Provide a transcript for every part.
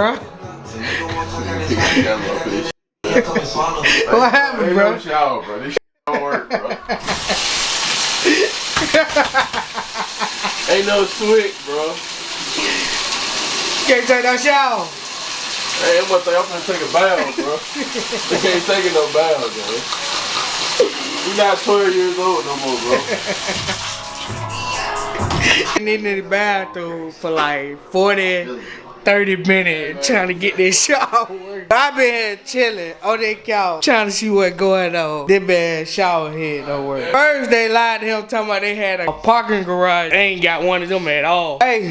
bro? What happened, bro? Ain't no shower, bro. This don't work, bro. Ain't no switch, bro. Can't take no shower. Hey, I'm gonna take a bath, bro. They can't take no bath, man. We not 12 years old no more, bro. Been in the bathroom for like 40, 30 minutes trying to get this shower. I've been here chilling on that couch trying to see what's going on. This bad shower head don't work. First they lied to him talking about they had a parking garage. They ain't got one of them at all. Hey,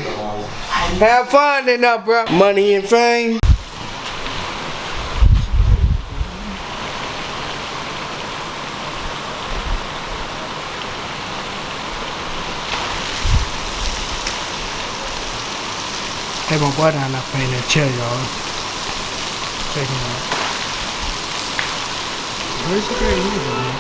have fun enough, bro. Money and fame. Hey, my boy down there playing that chair, y'all. Check him out. Where's the great music, man?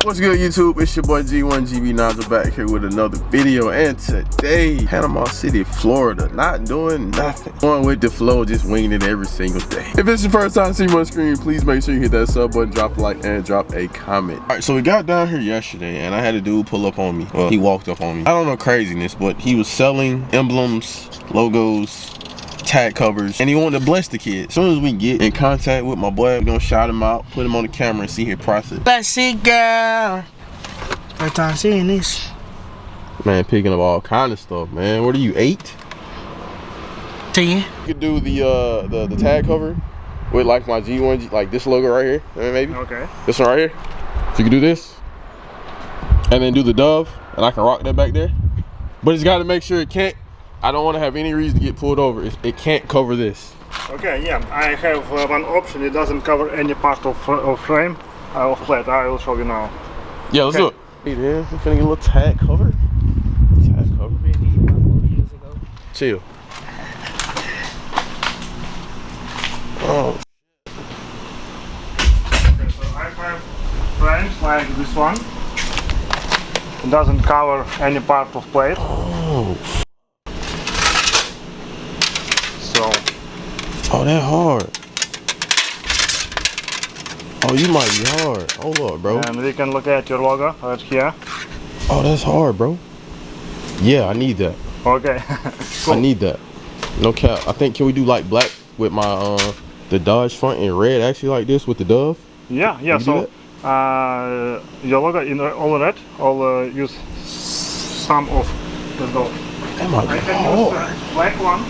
What's good, YouTube? It's your boy G1GB Nigel back here with another video, and today, Panama City, Florida, not doing nothing. Going with the flow, just winging it every single day. If it's your first time seeing my screen, please make sure you hit that sub button, drop a like, and drop a comment. All right, so we got down here yesterday, and I had a dude pull up on me. Well, he walked up on me. I don't know craziness, but he was selling emblems, logos, tag covers, and he wanted to bless the kid. As soon as we get in contact with my boy, we're gonna shout him out, put him on the camera, and see his process. Let's see, girl. First time seeing this. Man, picking up all kind of stuff, man. What are you, 8? 10. You could do the tag cover with like my G1, like this logo right here, maybe. Okay. This one right here. So you can do this, and then do the dove, and I can rock that back there. But it's got to make sure it can't. I don't want to have any reason to get pulled over. It can't cover this. Okay, yeah, I have one option. It doesn't cover any part of frame of plate. I will show you now. Yeah, let's do it. Hey, man, I'm finna get a little tag cover. Tag cover. Chill. Oh. Okay, so I have frames like this one. It doesn't cover any part of plate. Oh. Oh, that hard. Oh, you might be hard. Hold up, bro. And we can look at your logo right here. Oh, that's hard, bro. Yeah, I need that. Okay. Cool. I need that. No cap. I think, can we do like black with my the Dodge front and red actually like this with the dove? Yeah, yeah. So your logo in all red. I'll use some of the dove. That might be can hard. use the black one.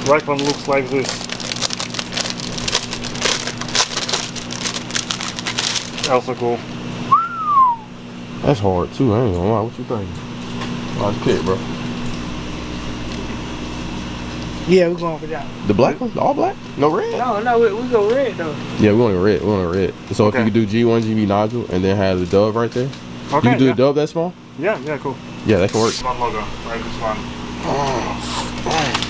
Black one looks like this. Also cool. That's hard too. I ain't gonna lie. What you think? Nice pick, bro. Yeah, we're going for that. The black one? All black? No red? No, we go red though. Yeah, we're going red. We're going red. So if you could do G1GB Nigel and then have the dove right there. Okay. You can do the dove that small? Yeah, cool. Yeah, that can work. One logo, like this one. Oh,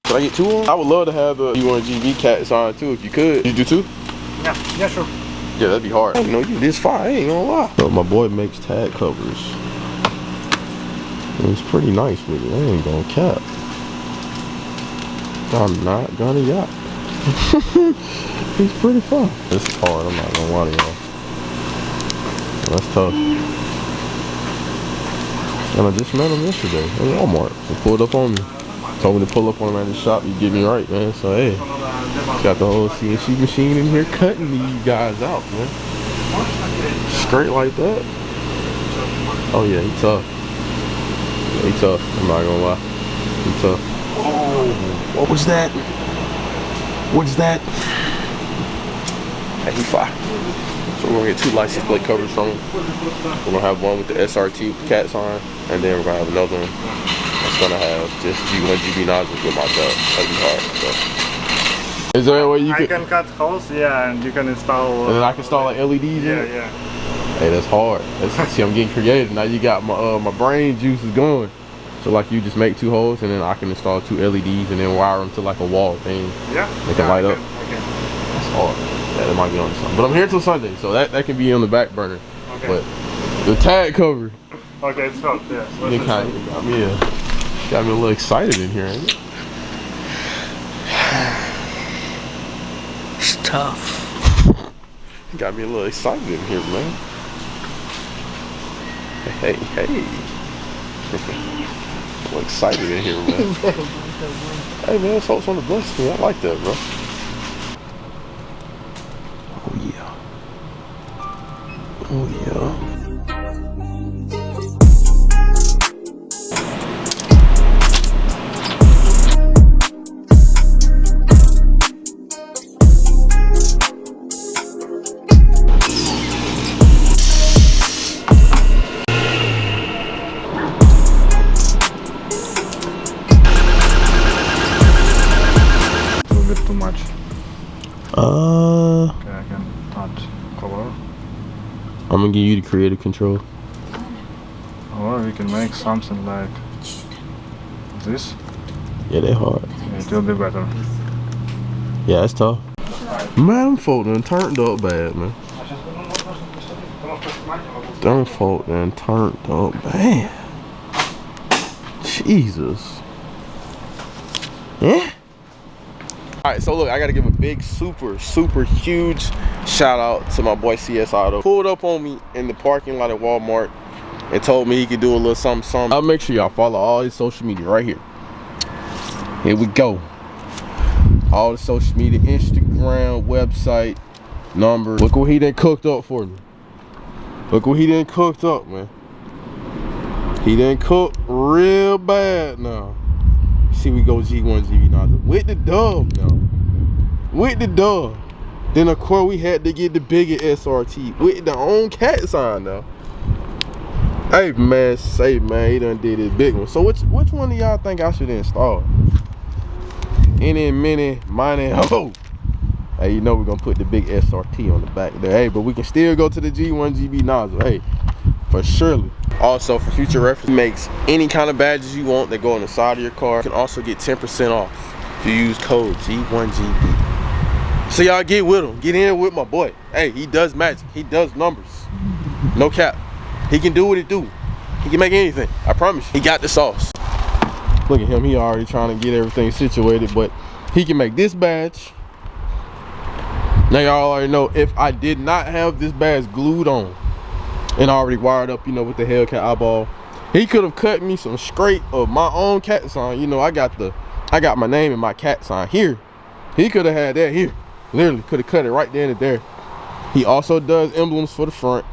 could I get 2 on? I would love to have the G1GB cat sign too if you could. You do 2? Yeah, sure. Yeah, that'd be hard. You know, you this far, I ain't gonna lie. So my boy makes tag covers. And it's pretty nice with it. I ain't gonna cap. I'm not gonna yacht. It's pretty fun. This is hard, I'm not gonna lie to y'all. That's tough. And I just met him yesterday at Walmart. He pulled up on me. Told me to pull up on him at the shop. You get me right, man. So hey, got the whole CNC machine in here cutting these guys out, man. Straight like that. Oh yeah, he tough. Yeah, he tough. I'm not gonna lie. He tough. Oh, what was that? What's that? Hey, he fire. So we're gonna get 2 license plate covers from him. We're gonna have one with the SRT cat sign, and then we're gonna have another one that's gonna have just G1GB nozzles with my dub. That'd be hard. So. Is there a way you can cut holes, yeah, and you can install. And then I can install like LEDs. Yeah. Hey, that's hard. See, I'm getting creative now. You got my brain juice is going. So like you just make 2 holes, and then I can install 2 LEDs and then wire them to like a wall thing. Yeah. They can light up. Okay. Or yeah, that might be on Sunday. But I'm here till Sunday, so that can be on the back burner. Okay. But the tag cover. Okay, it's hot. Yeah. It kind of got me a little excited in here, ain't it? It's tough. Got me a little excited in here, man. Hey. A little excited in here, man. Hey, man, it's folks on the bus, man. I like that, bro. Oh, yeah. Oh, yeah. Too much. Okay, I can add color. I'm gonna give you the creative control. Or we can make something like this. Yeah, they hard. Yeah, it will be better. Yeah, it's tough. Man, them folk done turned up bad, man. Them folk done turned up bad. Jesus. Yeah? Alright, so look, I gotta give a big, super huge shout out to my boy CS Auto. Pulled up on me in the parking lot at Walmart and told me he could do a little something. I'll make sure y'all follow all his social media right here. Here we go. All the social media, Instagram, website, number. Look what he done cooked up for me. Look what he done cooked up, man. He done cooked real bad now. See, we go G1 GB now with the dub now. With the dub. Then of course we had to get the bigger SRT with the own cat sign now. Hey man, he done did his big one. So which one of y'all think I should install? Any, mini, mini, ho. Hey, you know we're gonna put the big SRT on the back there. Hey, but we can still go to the G1 GB nozzle. Hey, for surely. Also, for future reference, makes any kind of badges you want that go on the side of your car. You can also get 10% off if you use code G1GB. So y'all get with him. Get in with my boy. Hey, he does magic. He does numbers. No cap. He can do what he do. He can make anything. I promise you. He got the sauce. Look at him. He already trying to get everything situated, but he can make this badge. Now y'all already know, if I did not have this badge glued on and already wired up, you know, with the hellcat eyeball, he could have cut me some straight of my own cat sign. You know, I got my name and my cat sign here. He could have had that here. Literally could have cut it right then and there. He also does emblems for the front.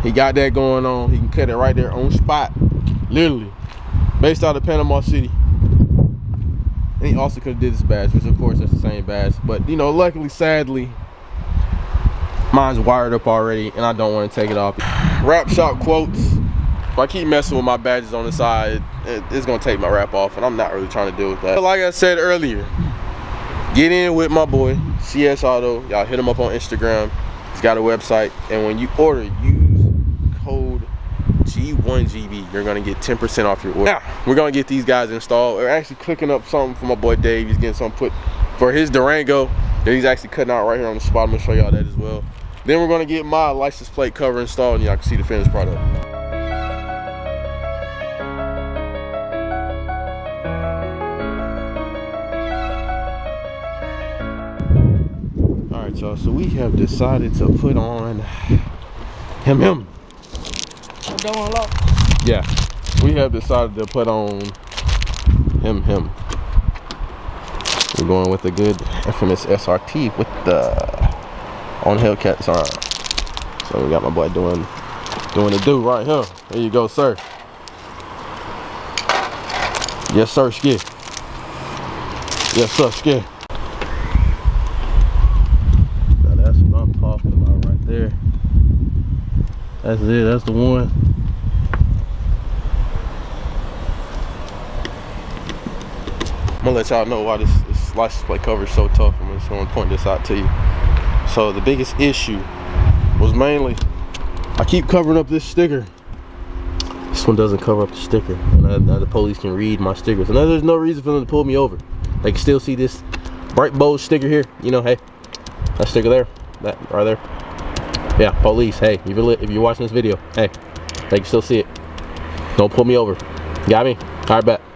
He got that going on. He can cut it right there on spot. Literally. Based out of Panama City. And he also could have did this badge, which of course that's the same badge. But you know, luckily, sadly, mine's wired up already and I don't want to take it off. Wrap shop quotes. If I keep messing with my badges on the side, it's gonna take my wrap off, and I'm not really trying to deal with that. But like I said earlier, get in with my boy CS Auto. Y'all hit him up on Instagram. He's got a website, and when you order, use code G1GB. You're gonna get 10% off your order. Now we're gonna get these guys installed. We're actually cooking up something for my boy Dave. He's getting something put for his Durango that he's actually cutting out right here on the spot. I'm gonna show y'all that as well. Then we're gonna get my license plate cover installed, and y'all can see the finished product. Alright y'all, so we have decided to put on him. Yeah, we have decided to put on him. We're going with the good infamous SRT with the on hellcat sign. So we got my boy doing the do right here. There you go, sir. Yes sir, skid. Yes sir, skid. Now that's what I'm talking about right there. That's it, that's the one. I'm gonna let y'all know why this license plate cover is so tough. I'm just gonna point this out to you. So the biggest issue was mainly, I keep covering up this sticker. This one doesn't cover up the sticker. And now the police can read my stickers. And now there's no reason for them to pull me over. They can still see this Bright bold sticker here. You know, hey, that sticker there, that right there. Yeah, police. Hey, if you're watching this video, hey, they can still see it. Don't pull me over. Got me? All right, bet.